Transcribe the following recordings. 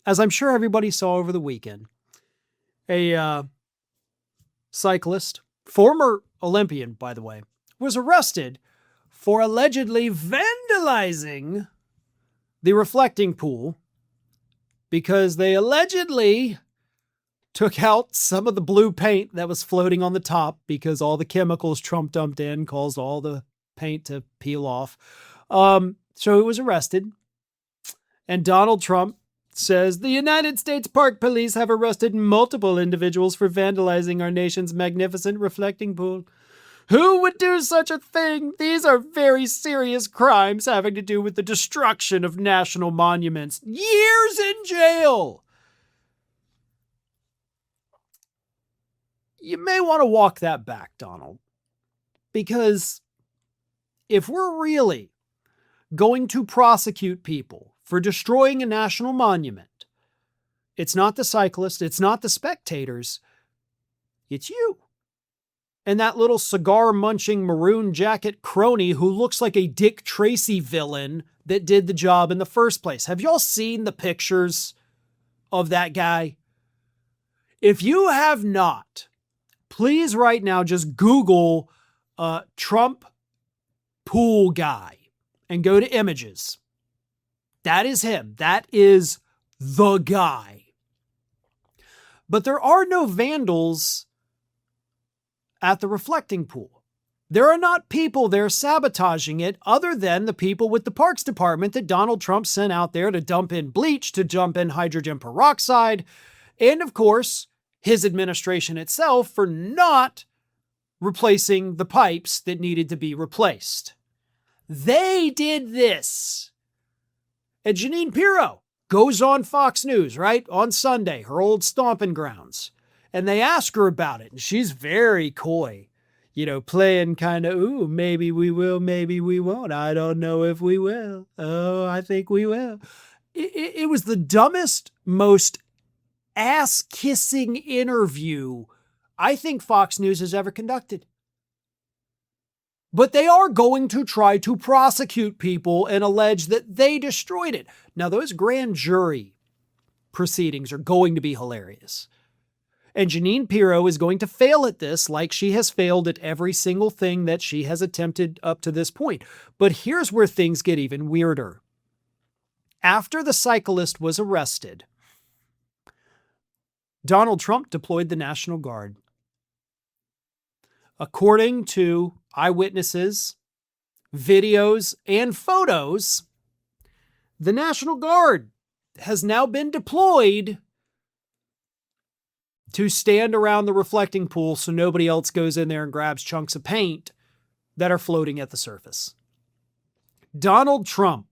as I'm sure everybody saw over the weekend, a cyclist, former Olympian, by the way, was arrested for allegedly vandalizing the reflecting pool because they allegedly took out some of the blue paint that was floating on the top because all the chemicals Trump dumped in caused all the paint to peel off. So he was arrested. And Donald Trump says the United States Park Police have arrested multiple individuals for vandalizing our nation's magnificent reflecting pool. Who would do such a thing? These are very serious crimes having to do with the destruction of national monuments. Years in jail. You may want to walk that back, Donald, because if we're really going to prosecute people for destroying a national monument, it's not the cyclist, it's not the spectators, it's you. And that little cigar-munching maroon jacket crony who looks like a Dick Tracy villain that did the job in the first place. Have y'all seen the pictures of that guy? If you have not, please right now just Google Trump pool guy and go to images. That is him. That is the guy. But there are no vandals at the reflecting pool. There are not people there sabotaging it other than the people with the Parks Department that Donald Trump sent out there to dump in bleach, to dump in hydrogen peroxide, and of course, his administration itself for not replacing the pipes that needed to be replaced. They did this. And Jeanine Pirro goes on Fox News, right, on Sunday, her old stomping grounds. And they ask her about it, and she's very coy, playing kind of, ooh, maybe we will, maybe we won't. I don't know if we will. Oh, I think we will. It was the dumbest, most ass-kissing interview I think Fox News has ever conducted. But they are going to try to prosecute people and allege that they destroyed it. Now, those grand jury proceedings are going to be hilarious. And Jeanine Pirro is going to fail at this like she has failed at every single thing that she has attempted up to this point. But here's where things get even weirder. After the cyclist was arrested, Donald Trump deployed the National Guard. According to eyewitnesses, videos, and photos, the National Guard has now been deployed to stand around the reflecting pool so nobody else goes in there and grabs chunks of paint that are floating at the surface. Donald Trump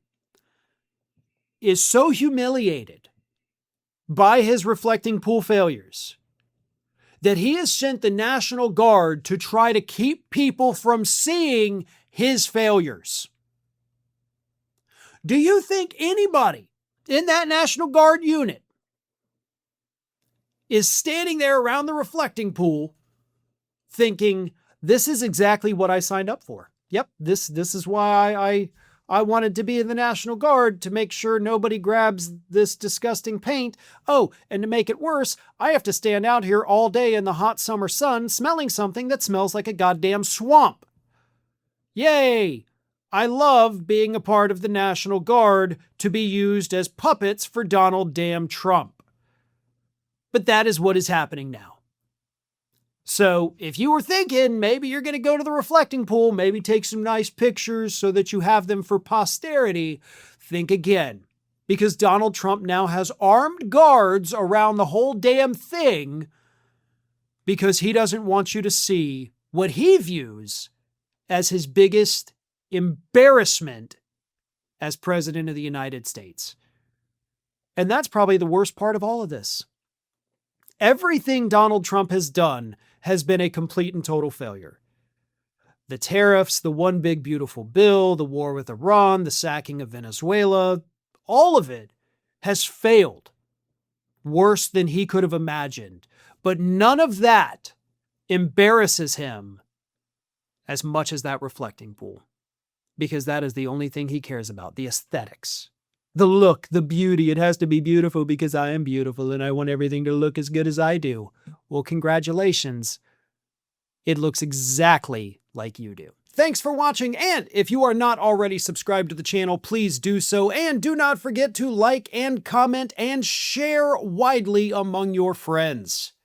is so humiliated by his reflecting pool failures that he has sent the National Guard to try to keep people from seeing his failures. Do you think anybody in that National Guard unit is standing there around the reflecting pool thinking, this is exactly what I signed up for? Yep, this is why I wanted to be in the National Guard, to make sure nobody grabs this disgusting paint. Oh, and to make it worse, I have to stand out here all day in the hot summer sun smelling something that smells like a goddamn swamp. Yay! I love being a part of the National Guard to be used as puppets for Donald damn Trump. But that is what is happening now. So if you were thinking maybe you're going to go to the reflecting pool, maybe take some nice pictures so that you have them for posterity, think again. Because Donald Trump now has armed guards around the whole damn thing because he doesn't want you to see what he views as his biggest embarrassment as President of the United States. And that's probably the worst part of all of this. Everything Donald Trump has done has been a complete and total failure. The tariffs, the one big beautiful bill, the war with Iran, the sacking of Venezuela, all of it has failed worse than he could have imagined. But none of that embarrasses him as much as that reflecting pool, because that is the only thing he cares about, the aesthetics The look, the beauty, it has to be beautiful because I am beautiful and I want everything to look as good as I do. Well, congratulations. It looks exactly like you do. Thanks for watching, and if you are not already subscribed to the channel, please do so, and do not forget to like and comment and share widely among your friends.